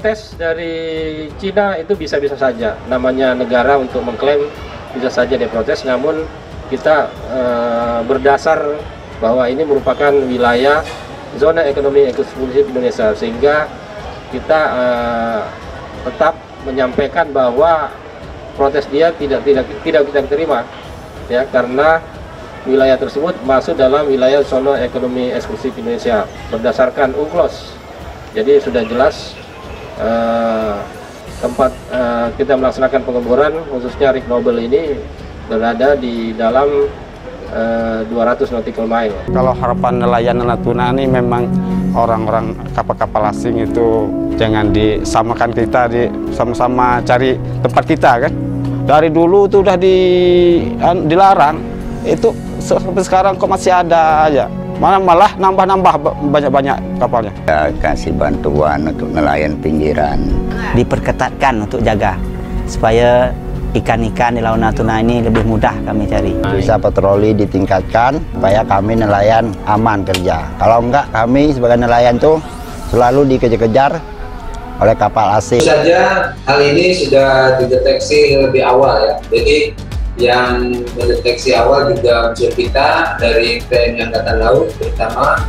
Tes dari Cina itu bisa-bisa saja, namanya negara untuk mengklaim bisa saja diprotes, namun kita berdasar bahwa ini merupakan wilayah zona ekonomi eksklusif Indonesia, sehingga kita tetap menyampaikan bahwa protes dia tidak kita terima, ya, karena wilayah tersebut masuk dalam wilayah zona ekonomi eksklusif Indonesia berdasarkan UNCLOS. Jadi sudah jelas tempat kita melaksanakan pengeboran khususnya rig Nobel ini berada di dalam 200 nautical mile. Kalau harapan nelayan Natuna ini memang orang-orang kapal-kapal asing itu jangan disamakan kita, sama-sama cari tempat kita kan. Dari dulu itu udah dilarang, itu sampai sekarang kok masih ada aja. Malah nambah-nambah banyak-banyak kapalnya. Ya, kasih bantuan untuk nelayan pinggiran. Diperketatkan untuk jaga supaya ikan-ikan di Laut Natuna ini lebih mudah kami cari. Bisa patroli ditingkatkan supaya kami nelayan aman kerja. Kalau enggak, kami sebagai nelayan tuh selalu dikejar-kejar oleh kapal asing. Tentu saja hal ini sudah dideteksi lebih awal ya. Jadi yang mendeteksi awal juga unsur kita dari TNI Angkatan Laut terutama,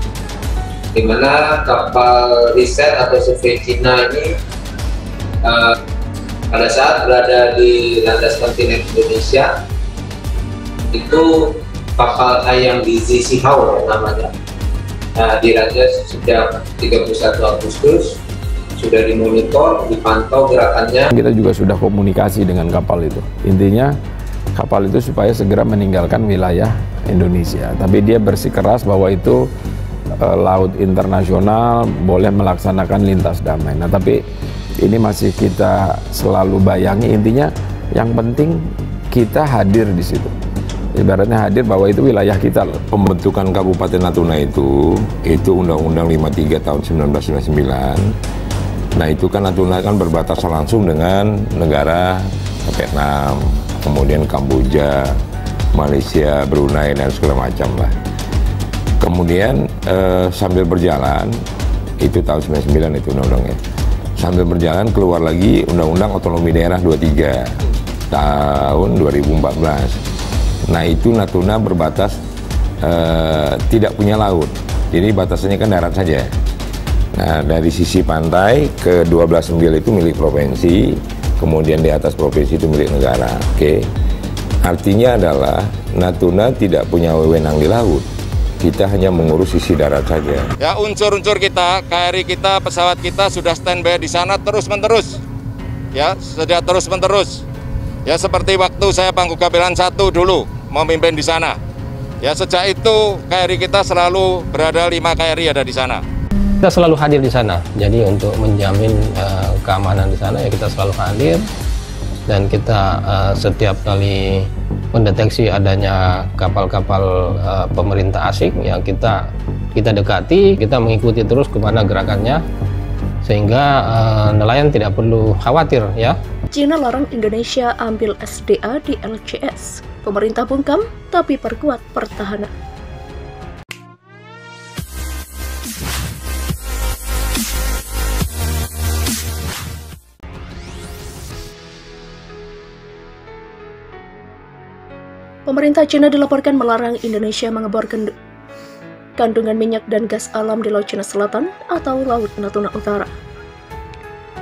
di mana kapal riset atau survei Cina ini pada saat berada di landas kontinen Indonesia itu kapal ayam Dizi Sihau namanya. Nah, dilandas sejak 31 Agustus, sudah dimonitor, dipantau gerakannya. Kita juga sudah komunikasi dengan kapal itu. Intinya kapal itu supaya segera meninggalkan wilayah Indonesia. Tapi dia bersikeras bahwa itu laut internasional, boleh melaksanakan lintas damai. Nah, tapi ini masih kita selalu bayangi, intinya yang penting kita hadir di situ. Ibaratnya hadir bahwa itu wilayah kita loh. Pembentukan Kabupaten Natuna itu Undang-Undang 53 tahun 1999. Nah, itu kan Natuna kan berbatasan langsung dengan negara Vietnam, kemudian Kamboja, Malaysia, Brunei, dan segala macam lah. Kemudian sambil berjalan, itu tahun 99 itu undang-undangnya. Sambil berjalan keluar lagi Undang-Undang Otonomi Daerah 23 tahun 2014. Nah, itu Natuna berbatas tidak punya laut. Jadi batasannya kan darat saja. Nah, dari sisi pantai ke 12 mil itu milik provinsi, kemudian di atas provinsi itu milik negara. Oke. Artinya adalah Natuna tidak punya wewenang di laut. Kita hanya mengurus sisi darat saja. Ya, unsur-unsur kita, KRI kita, pesawat kita sudah standby di sana terus-menerus. Ya, sudah terus-menerus. Ya, seperti waktu saya Pangku Gamelan 1 dulu memimpin di sana. Ya, sejak itu KRI kita selalu berada, 5 KRI ada di sana. Kita selalu hadir di sana. Jadi untuk menjamin keamanan di sana ya kita selalu hadir, dan kita setiap kali mendeteksi adanya kapal-kapal pemerintah asing ya kita dekati, kita mengikuti terus kemana gerakannya sehingga nelayan tidak perlu khawatir ya. Cina larang Indonesia ambil SDA di LCS. Pemerintah bungkam tapi perkuat pertahanan. Pemerintah Cina dilaporkan melarang Indonesia mengebor kandungan minyak dan gas alam di Laut Cina Selatan atau Laut Natuna Utara.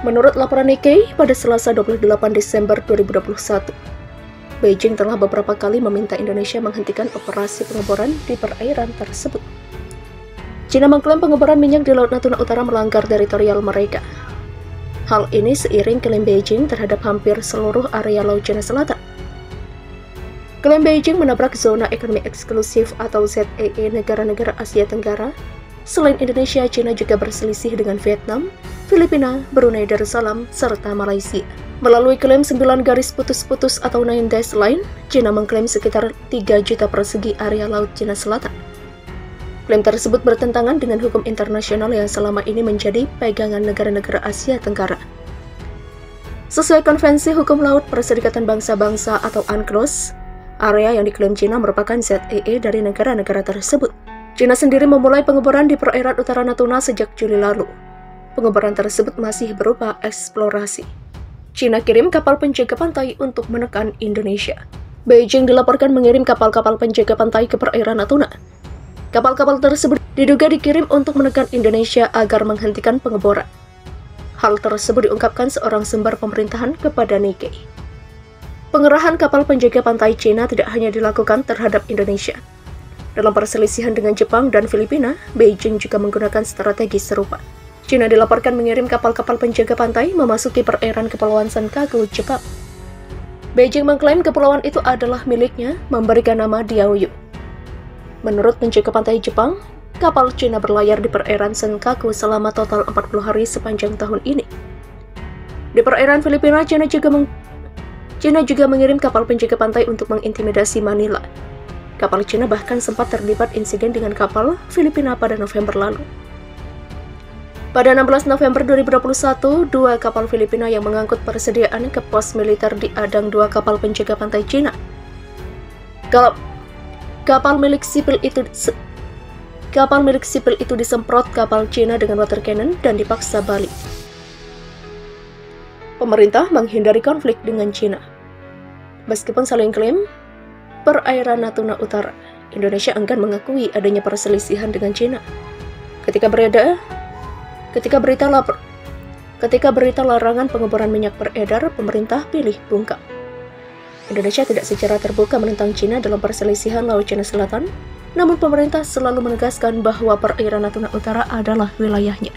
Menurut laporan Nikkei, pada Selasa 28 Desember 2021, Beijing telah beberapa kali meminta Indonesia menghentikan operasi pengeboran di perairan tersebut. Cina mengklaim pengeboran minyak di Laut Natuna Utara melanggar teritorial mereka. Hal ini seiring klaim Beijing terhadap hampir seluruh area Laut Cina Selatan. Klaim Beijing menabrak zona ekonomi eksklusif atau ZEE negara-negara Asia Tenggara. Selain Indonesia, Cina juga berselisih dengan Vietnam, Filipina, Brunei Darussalam, serta Malaysia. Melalui klaim 9 garis putus-putus atau 9 dash line, Cina mengklaim sekitar 3 juta persegi area Laut Cina Selatan. Klaim tersebut bertentangan dengan hukum internasional yang selama ini menjadi pegangan negara-negara Asia Tenggara. Sesuai Konvensi Hukum Laut Perserikatan Bangsa-Bangsa atau UNCLOS, area yang diklaim Cina merupakan ZEE dari negara-negara tersebut. Cina sendiri memulai pengeboran di perairan utara Natuna sejak Juli lalu. Pengeboran tersebut masih berupa eksplorasi. Cina kirim kapal penjaga pantai untuk menekan Indonesia. Beijing dilaporkan mengirim kapal-kapal penjaga pantai ke perairan Natuna. Kapal-kapal tersebut diduga dikirim untuk menekan Indonesia agar menghentikan pengeboran. Hal tersebut diungkapkan seorang sumber pemerintahan kepada Nikkei. Pengerahan kapal penjaga pantai Cina tidak hanya dilakukan terhadap Indonesia. Dalam perselisihan dengan Jepang dan Filipina, Beijing juga menggunakan strategi serupa. Cina dilaporkan mengirim kapal-kapal penjaga pantai memasuki perairan Kepulauan Senkaku, Jepang. Beijing mengklaim kepulauan itu adalah miliknya, memberikan nama Diaoyu. Menurut penjaga pantai Jepang, kapal Cina berlayar di perairan Senkaku selama total 40 hari sepanjang tahun ini. Di perairan Filipina, Cina juga mengirim kapal penjaga pantai untuk mengintimidasi Manila. Kapal Cina bahkan sempat terlibat insiden dengan kapal Filipina pada November lalu. Pada 16 November 2021, dua kapal Filipina yang mengangkut persediaan ke pos militer diadang dua kapal penjaga pantai Cina. Kapal milik sipil itu disemprot kapal Cina dengan water cannon dan dipaksa balik. Pemerintah menghindari konflik dengan Cina. Meskipun saling klaim perairan Natuna Utara, Indonesia enggan mengakui adanya perselisihan dengan Cina. Ketika berita larangan pengeboran minyak beredar, pemerintah pilih bungkam. Indonesia tidak secara terbuka menentang Cina dalam perselisihan Laut Cina Selatan, namun pemerintah selalu menegaskan bahwa perairan Natuna Utara adalah wilayahnya.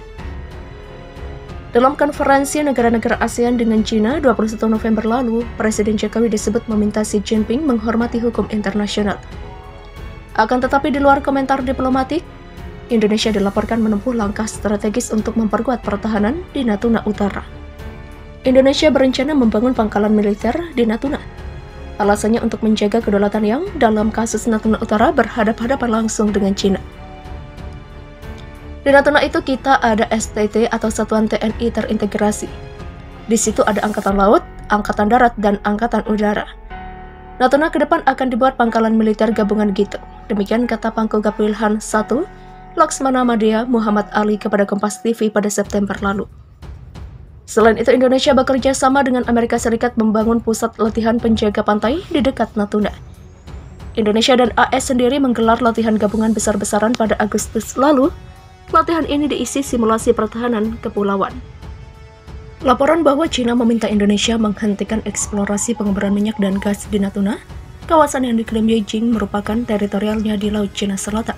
Dalam konferensi negara-negara ASEAN dengan Cina 21 November lalu, Presiden Jokowi disebut meminta Xi Jinping menghormati hukum internasional. Akan tetapi di luar komentar diplomatik, Indonesia dilaporkan menempuh langkah strategis untuk memperkuat pertahanan di Natuna Utara. Indonesia berencana membangun pangkalan militer di Natuna. Alasannya untuk menjaga kedaulatan yang dalam kasus Natuna Utara berhadapan-hadapan langsung dengan Cina. Di Natuna itu kita ada STT atau Satuan TNI terintegrasi. Di situ ada Angkatan Laut, Angkatan Darat, dan Angkatan Udara. Natuna ke depan akan dibuat pangkalan militer gabungan gitu. Demikian kata Pangkogap Wilhan I, Laksmana Madya Muhammad Ali kepada Kompas TV pada September lalu. Selain itu, Indonesia bekerja sama dengan Amerika Serikat membangun pusat latihan penjaga pantai di dekat Natuna. Indonesia dan AS sendiri menggelar latihan gabungan besar-besaran pada Agustus lalu. Latihan ini diisi simulasi pertahanan kepulauan. Laporan bahwa Cina meminta Indonesia menghentikan eksplorasi pengeboran minyak dan gas di Natuna, kawasan yang diklaim Beijing merupakan teritorialnya di Laut Cina Selatan,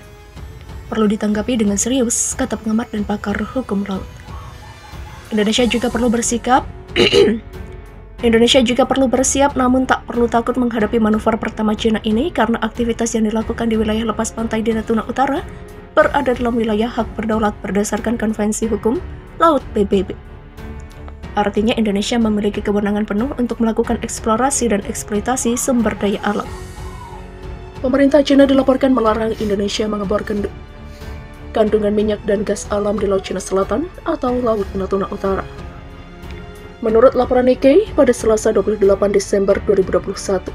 perlu ditanggapi dengan serius, kata pengamat dan pakar hukum laut. Indonesia juga perlu bersiap namun tak perlu takut menghadapi manuver pertama Cina ini karena aktivitas yang dilakukan di wilayah lepas pantai di Natuna Utara berada dalam wilayah hak berdaulat berdasarkan Konvensi Hukum Laut PBB. Artinya Indonesia memiliki kewenangan penuh untuk melakukan eksplorasi dan eksploitasi sumber daya alam. Pemerintah Cina dilaporkan melarang Indonesia mengebor kandungan minyak dan gas alam di Laut Cina Selatan atau Laut Natuna Utara. Menurut laporan Nikkei, pada Selasa 28 Desember 2021,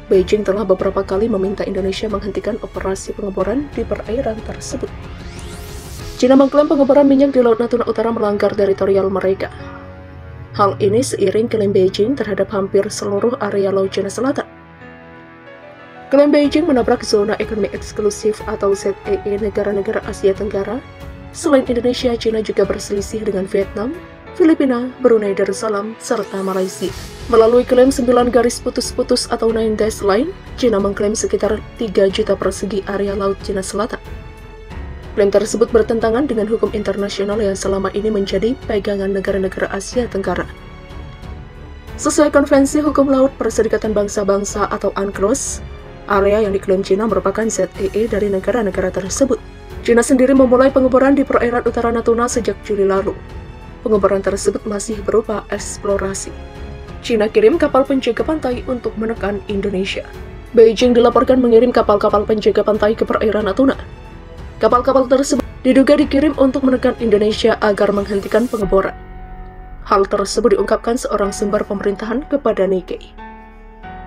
Beijing telah beberapa kali meminta Indonesia menghentikan operasi pengeboran di perairan tersebut. Cina mengklaim pengeboran minyak di Laut Natuna Utara melanggar teritorial mereka. Hal ini seiring klaim Beijing terhadap hampir seluruh area Laut Cina Selatan. Klaim Beijing menabrak zona ekonomi eksklusif atau ZEE negara-negara Asia Tenggara. Selain Indonesia, Cina juga berselisih dengan Vietnam, Filipina, Brunei Darussalam, serta Malaysia. Melalui klaim 9 garis putus-putus atau 9 dash line, Cina mengklaim sekitar 3 juta persegi area Laut Cina Selatan. Klaim tersebut bertentangan dengan hukum internasional yang selama ini menjadi pegangan negara-negara Asia Tenggara. Sesuai Konvensi Hukum Laut Perserikatan Bangsa-Bangsa atau UNCLOS, area yang diklaim Cina merupakan ZEE dari negara-negara tersebut. Cina sendiri memulai pengeboran di perairan utara Natuna sejak Juli lalu. Pengeboran tersebut masih berupa eksplorasi. Cina kirim kapal penjaga pantai untuk menekan Indonesia. Beijing dilaporkan mengirim kapal-kapal penjaga pantai ke perairan Natuna. Kapal-kapal tersebut diduga dikirim untuk menekan Indonesia agar menghentikan pengeboran. Hal tersebut diungkapkan seorang sumber pemerintahan kepada Nikkei.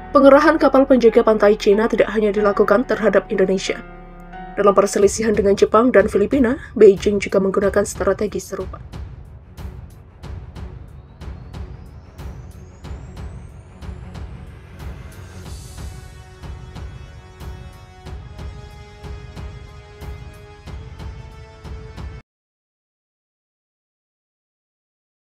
Pengerahan kapal penjaga pantai Cina tidak hanya dilakukan terhadap Indonesia. Dalam perselisihan dengan Jepang dan Filipina, Beijing juga menggunakan strategi serupa.